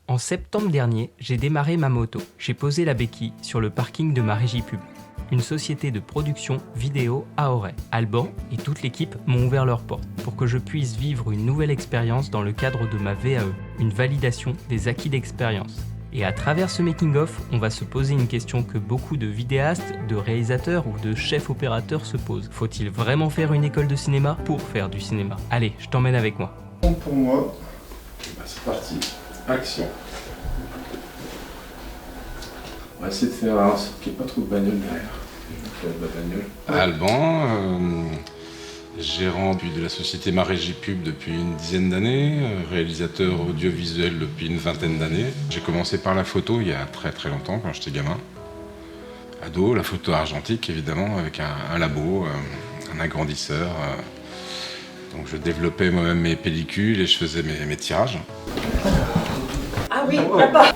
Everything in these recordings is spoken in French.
En septembre dernier, j'ai démarré ma moto. J'ai posé la béquille sur le parking de ma régie pub, une société de production vidéo à Auray. Alban et toute l'équipe m'ont ouvert leurs portes pour que je puisse vivre une nouvelle expérience dans le cadre de ma VAE, une validation des acquis d'expérience. Et à travers ce making-of, on va se poser une question que beaucoup de vidéastes, de réalisateurs ou de chefs opérateurs se posent. Faut-il vraiment faire une école de cinéma pour faire du cinéma? Allez, je t'emmène avec moi. Pour moi, c'est parti. Action. On va essayer de faire un son qu'il n'y ait pas trop de bagnole derrière. Alban, gérant de la société Ma Régie Pub depuis une dizaine d'années, réalisateur audiovisuel depuis une vingtaine d'années. J'ai commencé par la photo il y a très très longtemps, quand j'étais gamin. Ado, la photo argentique évidemment, avec un labo, un agrandisseur. Donc je développais moi-même mes pellicules et je faisais mes tirages. Ah oui, là-bas.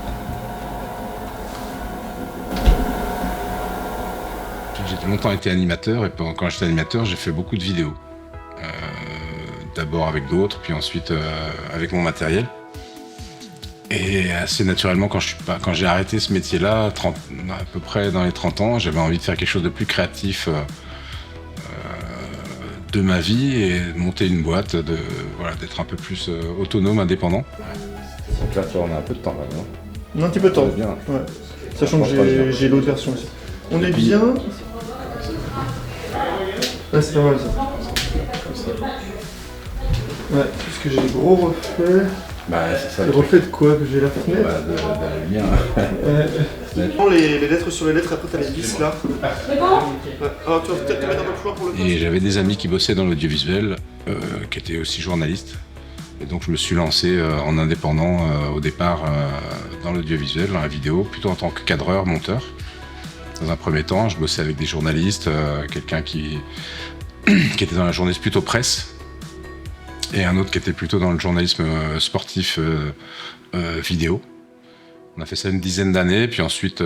J'ai longtemps été animateur et quand j'étais animateur, j'ai fait beaucoup de vidéos. D'abord avec d'autres, puis ensuite avec mon matériel. Et assez naturellement, quand j'ai arrêté ce métier-là, à peu près dans les 30 ans, j'avais envie de faire quelque chose de plus créatif de ma vie et de monter une boîte, d'être un peu plus autonome, indépendant. Donc là, tu en as un peu de temps là, non? On a un petit peu de temps, bien. Ouais. Sachant que j'ai l'autre version aussi. On est bien. Ouais, c'est pas mal ça. Ouais, parce que j'ai des gros reflets. Bah, c'est ça. Les reflets de quoi? Que j'ai la fenêtre? Bah, de la lumière. Prends les lettres sur les lettres, après t'as les vis là. Ouais. Alors tu vas peut-être te mettre un peu plus loin pour le Et j'avais des amis qui bossaient dans l'audiovisuel, qui étaient aussi journalistes. Et donc je me suis lancé en indépendant au départ dans l'audiovisuel, dans la vidéo, plutôt en tant que cadreur, monteur. Dans un premier temps, je bossais avec des journalistes, quelqu'un qui était dans la journaliste plutôt presse, et un autre qui était plutôt dans le journalisme sportif vidéo. On a fait ça une dizaine d'années, puis ensuite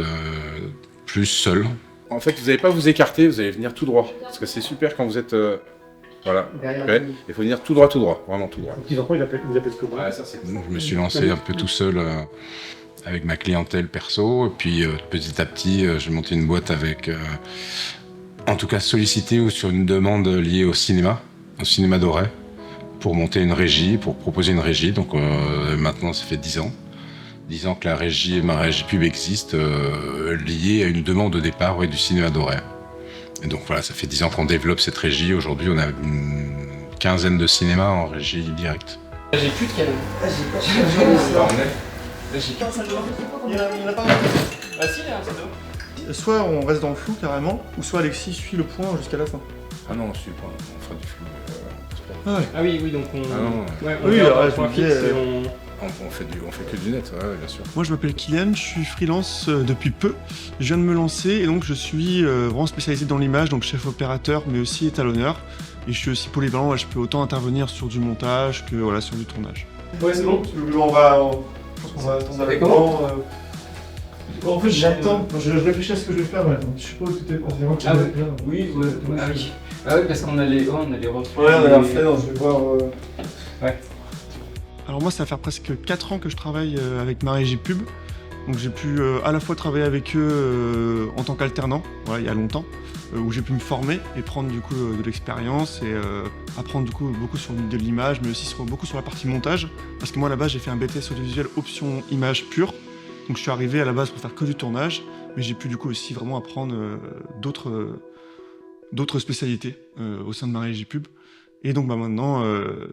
plus seul. En fait, vous n'allez pas vous écarter, vous allez venir tout droit. Parce que c'est super quand vous êtes... voilà. Okay. Il faut venir tout droit, vraiment tout droit. Les enfants, ils appellent comment? Ouais, ça c'est cool. Je me suis lancé un peu tout seul avec ma clientèle perso, et puis petit à petit, j'ai monté une boîte avec, en tout cas sollicité ou sur une demande liée au cinéma d'Auray, pour monter une régie, pour proposer une régie. Donc maintenant, ça fait 10 ans. 10 ans que la régie, Ma Régie Pub existe, liée à une demande de départ du cinéma d'Auray. Et donc voilà, ça fait 10 ans qu'on développe cette régie. Aujourd'hui, on a une quinzaine de cinémas en régie directe. J'ai plus de canon. Il y en a pas un. Ah si, il y a un cadeau. Soit on reste dans le flou carrément, ou soit Alexis suit le point jusqu'à la fin. Ah non, on suit pas, on fera du flou. Ah ouais. Ah oui, donc on... Ah non, Ouais, Oui, garde alors, un point je me fixe disais, et on fait que du net, ouais, bien sûr. Moi je m'appelle Kylian, je suis freelance depuis peu. Je viens de me lancer et donc je suis vraiment spécialisé dans l'image, donc chef opérateur mais aussi étalonneur. Et je suis aussi polyvalent, je peux autant intervenir sur du montage que voilà, sur du tournage. Ouais c'est bon, je pense qu'on va attendre avec moi. En fait j'attends, je réfléchis à ce que je vais faire maintenant. Je sais pas où tout est vraiment Ah oui, oui, ouais. Ah oui. Ah oui, parce qu'on a les reflets. Ouais, on a la fenêtre, je vais voir. Ouais. Alors moi ça va faire presque 4 ans que je travaille avec Ma Régie Pub. Donc j'ai pu à la fois travailler avec eux en tant qu'alternant, voilà, il y a longtemps, où j'ai pu me former et prendre du coup de l'expérience et apprendre du coup beaucoup sur de l'image, mais aussi beaucoup sur la partie montage. Parce que moi à la base j'ai fait un BTS audiovisuel option image pure. Donc je suis arrivé à la base pour faire que du tournage, mais j'ai pu du coup aussi vraiment apprendre d'autres spécialités au sein de Ma Régie Pub. Et donc bah, maintenant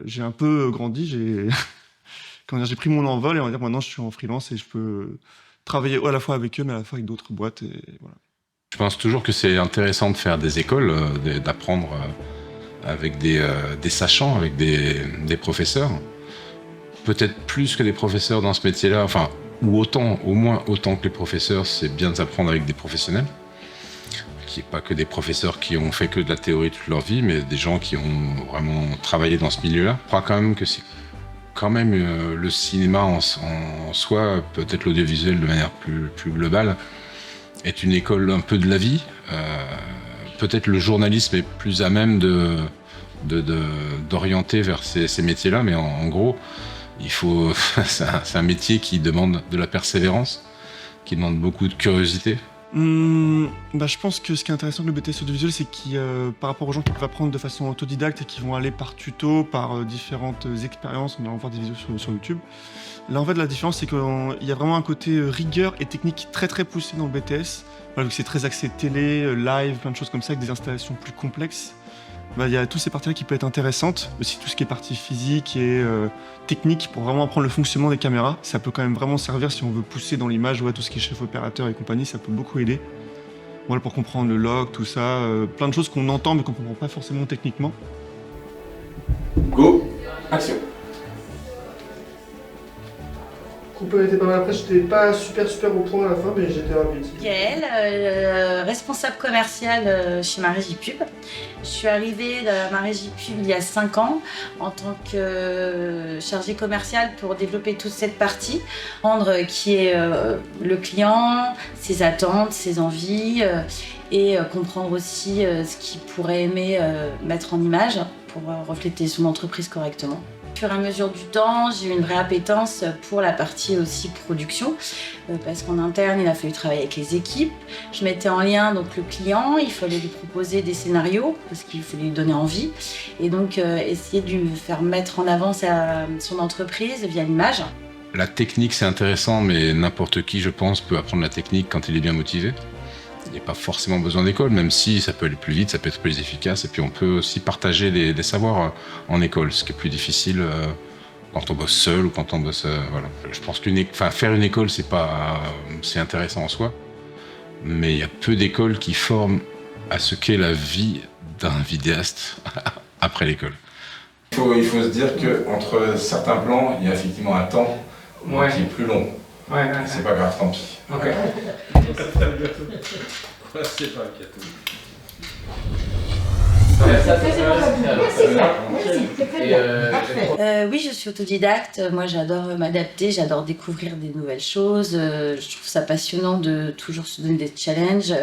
j'ai un peu grandi, j'ai pris mon envol et on va dire maintenant je suis en freelance et je peux travailler à la fois avec eux mais à la fois avec d'autres boîtes et voilà. Je pense toujours que c'est intéressant de faire des écoles, d'apprendre avec des sachants, avec des professeurs. Peut-être plus que des professeurs dans ce métier-là, enfin, ou autant, au moins autant que les professeurs, c'est bien d'apprendre avec des professionnels. Qui n'est pas que des professeurs qui ont fait que de la théorie toute leur vie, mais des gens qui ont vraiment travaillé dans ce milieu-là. Je crois quand même que c'est le cinéma en soi, peut-être l'audiovisuel de manière plus globale, est une école un peu de la vie. Peut-être le journalisme est plus à même d'orienter vers ces métiers-là, mais en gros, c'est un métier qui demande de la persévérance, qui demande beaucoup de curiosité. Je pense que ce qui est intéressant avec le BTS audiovisuel, c'est que par rapport aux gens qui peuvent apprendre de façon autodidacte et qui vont aller par tuto, par différentes expériences, on va voir des vidéos sur YouTube. Là, en fait, la différence, c'est qu'il y a vraiment un côté rigueur et technique très très poussé dans le BTS. Voilà, c'est très axé télé, live, plein de choses comme ça, avec des installations plus complexes. Il y a toutes ces parties-là qui peuvent être intéressantes, aussi tout ce qui est partie physique et technique pour vraiment apprendre le fonctionnement des caméras. Ça peut quand même vraiment servir si on veut pousser dans l'image, tout ce qui est chef opérateur et compagnie, ça peut beaucoup aider. Voilà, pour comprendre le log, tout ça, plein de choses qu'on entend mais qu'on ne comprend pas forcément techniquement. Go, action. Coupé était pas mal, après j'étais pas super au point à la fin mais j'étais rapide. Gaëlle, responsable commercial chez ma régie pub. Je suis arrivée dans ma régie pub il y a 5 ans en tant que chargée commerciale pour développer toute cette partie, rendre qui est le client, ses attentes, ses envies et comprendre aussi ce qu'il pourrait aimer mettre en image pour refléter son entreprise correctement. Au fur et à mesure du temps, j'ai eu une vraie appétence pour la partie aussi production parce qu'en interne, il a fallu travailler avec les équipes. Je mettais en lien donc le client, il fallait lui proposer des scénarios parce qu'il fallait lui donner envie et donc essayer de lui faire mettre en avant son entreprise via l'image. La technique, c'est intéressant, mais n'importe qui, je pense, peut apprendre la technique quand il est bien motivé. Il n'y a pas forcément besoin d'école, même si ça peut aller plus vite, ça peut être plus efficace. Et puis on peut aussi partager les savoirs en école, ce qui est plus difficile quand on bosse seul ou quand on bosse... voilà. Je pense faire une école, c'est intéressant en soi, mais il y a peu d'écoles qui forment à ce qu'est la vie d'un vidéaste après l'école. Il faut se dire qu'entre certains plans, il y a effectivement un temps qui est plus long. C'est pas grave, tant pis. Ok. C'est pas gâteau. Oui, je suis autodidacte. Moi, j'adore m'adapter, j'adore découvrir des nouvelles choses. Je trouve ça passionnant de toujours se donner des challenges.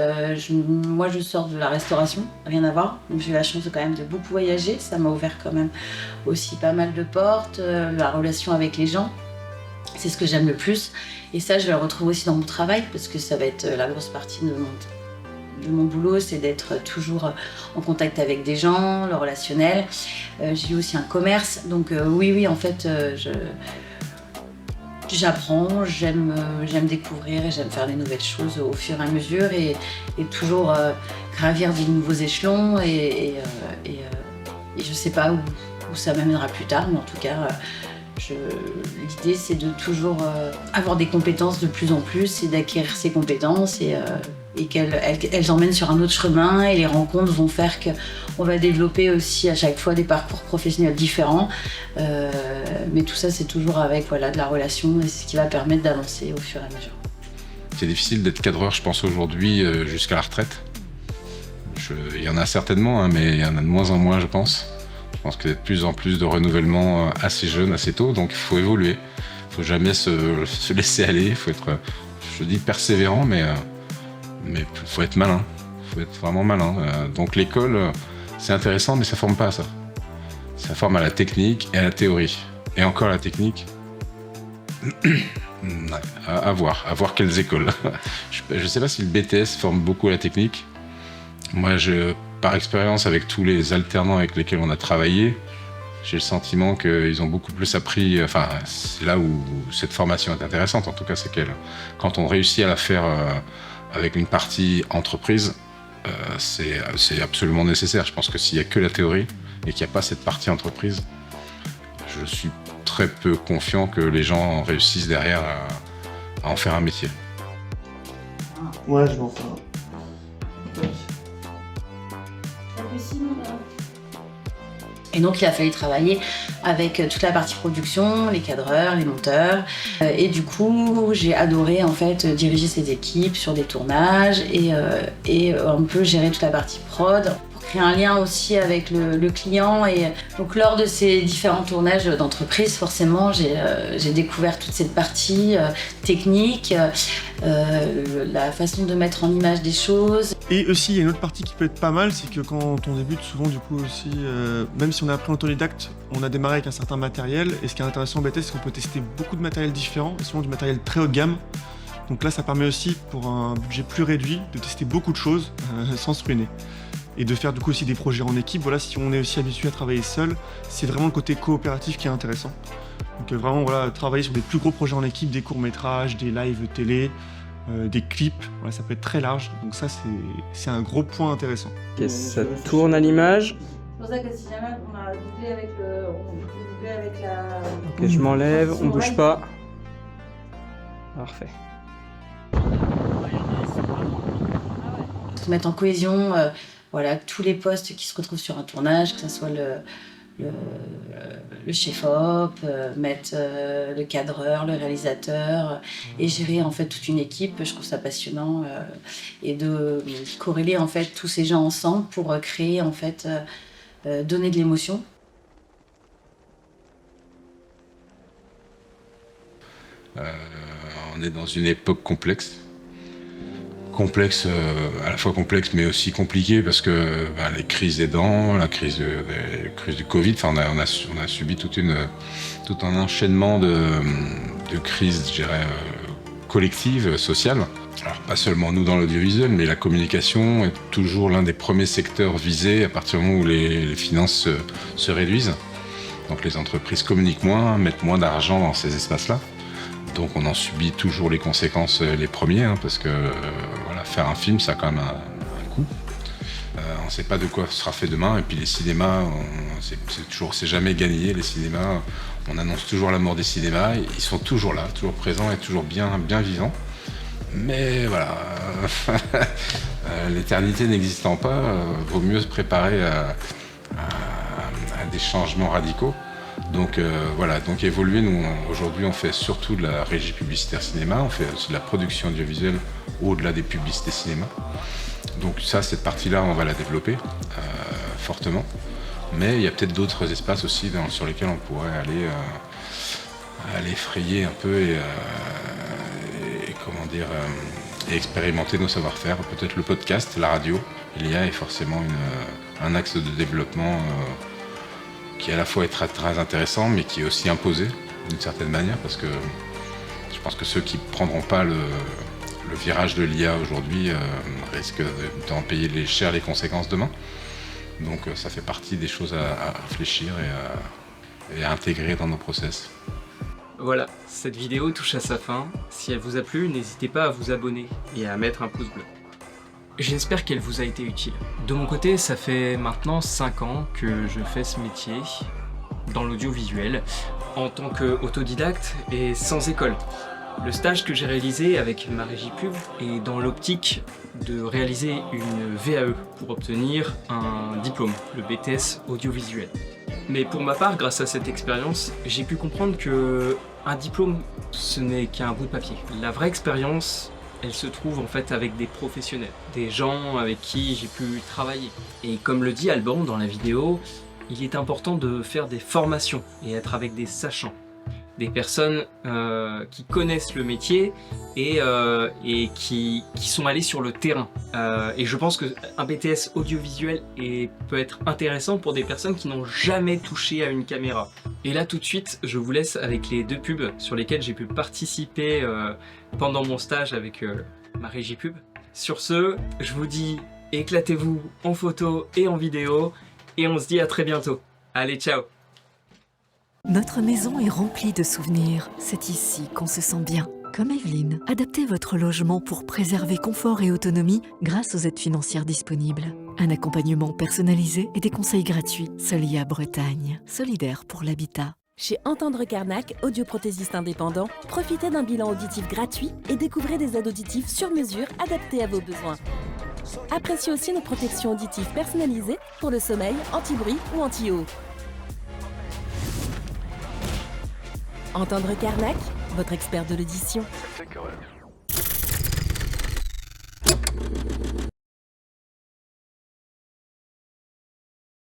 Moi, je sors de la restauration, rien à voir. Donc, j'ai eu la chance quand même de beaucoup voyager. Ça m'a ouvert quand même aussi pas mal de portes. La relation avec les gens, c'est ce que j'aime le plus. Et ça, je le retrouve aussi dans mon travail parce que ça va être la grosse partie de mon boulot, c'est d'être toujours en contact avec des gens, le relationnel. J'ai aussi un commerce, donc oui, en fait, j'apprends, j'aime découvrir et j'aime faire des nouvelles choses au fur et à mesure et toujours gravir des nouveaux échelons et je sais pas où ça m'amènera plus tard, mais en tout cas, l'idée c'est de toujours avoir des compétences de plus en plus et d'acquérir ces compétences et qu'elles emmènent sur un autre chemin et les rencontres vont faire qu'on va développer aussi à chaque fois des parcours professionnels différents. Mais tout ça c'est toujours avec de la relation et c'est ce qui va permettre d'avancer au fur et à mesure. C'est difficile d'être cadreur, je pense, aujourd'hui jusqu'à la retraite. Il y en a certainement, mais il y en a de moins en moins, je pense. Je pense qu'il y a de plus en plus de renouvellement assez jeune, assez tôt, donc il faut évoluer. Il ne faut jamais se laisser aller, il faut être, je dis persévérant, mais il faut être malin. Il faut être vraiment malin. Donc l'école, c'est intéressant, mais ça ne forme pas à ça. Ça forme à la technique et à la théorie. Et encore la technique, à voir quelles écoles. Je ne sais pas si le BTS forme beaucoup à la technique. Moi, par expérience, avec tous les alternants avec lesquels on a travaillé, j'ai le sentiment qu'ils ont beaucoup plus appris. Enfin, c'est là où cette formation est intéressante. En tout cas, c'est quand on réussit à la faire avec une partie entreprise, c'est absolument nécessaire. Je pense que s'il n'y a que la théorie et qu'il n'y a pas cette partie entreprise, je suis très peu confiant que les gens réussissent derrière à en faire un métier. Ouais, je m'en fais un. Et donc il a fallu travailler avec toute la partie production, les cadreurs, les monteurs. Et du coup, j'ai adoré en fait diriger ces équipes sur des tournages et un peu gérer toute la partie prod. Pour créer un lien aussi avec le client. Et donc lors de ces différents tournages d'entreprise, forcément, j'ai découvert toute cette partie technique, la façon de mettre en image des choses. Et aussi, il y a une autre partie qui peut être pas mal, c'est que quand on débute, souvent du coup aussi, même si on est appris en autodidacte, on a démarré avec un certain matériel. Et ce qui est intéressant en BTS, c'est qu'on peut tester beaucoup de matériel différent, et souvent du matériel très haut de gamme. Donc là, ça permet aussi, pour un budget plus réduit, de tester beaucoup de choses sans se ruiner. Et de faire du coup aussi des projets en équipe. Voilà, si on est aussi habitué à travailler seul, c'est vraiment le côté coopératif qui est intéressant. Donc vraiment, voilà, travailler sur des plus gros projets en équipe, des courts-métrages, des lives télé, des clips, voilà, ça peut être très large. Donc ça, c'est un gros point intéressant. Ok, ça tourne à l'image. C'est pour ça que si jamais on a doublé avec la... Ok, je m'enlève, on bouge pas. Parfait. Se mettre en cohésion, voilà, tous les postes qui se retrouvent sur un tournage, que ce soit le chef-op, mettre le cadreur, le réalisateur, et gérer en fait toute une équipe. Je trouve ça passionnant, et de corréler en fait tous ces gens ensemble pour créer en fait, donner de l'émotion. On est dans une époque complexe. À la fois complexe mais aussi compliquée parce que les crises aidant, la crise du Covid, on a subi tout un enchaînement de crises, je dirais, collectives, sociales. Alors pas seulement nous dans l'audiovisuel, mais la communication est toujours l'un des premiers secteurs visés à partir du moment où les finances se réduisent. Donc les entreprises communiquent moins, mettent moins d'argent dans ces espaces-là. Donc on en subit toujours les conséquences les premiers, parce que faire un film, ça a quand même un coût. On ne sait pas de quoi sera fait demain. Et puis les cinémas, c'est jamais gagné. Les cinémas, on annonce toujours la mort des cinémas. Ils sont toujours là, toujours présents et toujours bien vivants. Mais voilà, l'éternité n'existant pas, vaut mieux se préparer à des changements radicaux. Donc donc évoluer, nous aujourd'hui on fait surtout de la régie publicitaire cinéma, on fait aussi de la production audiovisuelle au-delà des publicités cinéma. Donc cette partie-là on va la développer fortement. Mais il y a peut-être d'autres espaces aussi sur lesquels on pourrait aller frayer un peu et expérimenter nos savoir-faire. Peut-être le podcast, la radio, est forcément un axe de développement qui à la fois est très, très intéressant, mais qui est aussi imposé d'une certaine manière, parce que je pense que ceux qui ne prendront pas le virage de l'IA aujourd'hui risquent d'en payer cher les conséquences demain. Donc ça fait partie des choses à réfléchir et à intégrer dans nos process. Voilà, cette vidéo touche à sa fin. Si elle vous a plu, n'hésitez pas à vous abonner et à mettre un pouce bleu. J'espère qu'elle vous a été utile. De mon côté, ça fait maintenant 5 ans que je fais ce métier dans l'audiovisuel en tant qu'autodidacte et sans école. Le stage que j'ai réalisé avec ma régie pub est dans l'optique de réaliser une VAE pour obtenir un diplôme, le BTS audiovisuel. Mais pour ma part, grâce à cette expérience, j'ai pu comprendre que un diplôme, ce n'est qu'un bout de papier. La vraie expérience, elle se trouve en fait avec des professionnels, des gens avec qui j'ai pu travailler. Et comme le dit Alban dans la vidéo, il est important de faire des formations et être avec des sachants. Des personnes qui connaissent le métier et qui sont allées sur le terrain. Et je pense qu'un BTS audiovisuel peut être intéressant pour des personnes qui n'ont jamais touché à une caméra. Et là tout de suite, je vous laisse avec les 2 pubs sur lesquelles j'ai pu participer pendant mon stage avec ma régie pub. Sur ce, je vous dis éclatez-vous en photo et en vidéo et on se dit à très bientôt. Allez, ciao! Notre maison est remplie de souvenirs. C'est ici qu'on se sent bien. Comme Evelyne, adaptez votre logement pour préserver confort et autonomie grâce aux aides financières disponibles. Un accompagnement personnalisé et des conseils gratuits. Solia Bretagne, solidaire pour l'habitat. Chez Entendre Carnac, audioprothésiste indépendant, profitez d'un bilan auditif gratuit et découvrez des aides auditives sur mesure adaptées à vos besoins. Appréciez aussi nos protections auditives personnalisées pour le sommeil, anti-bruit ou anti-eau. Entendre Carnac, votre expert de l'audition.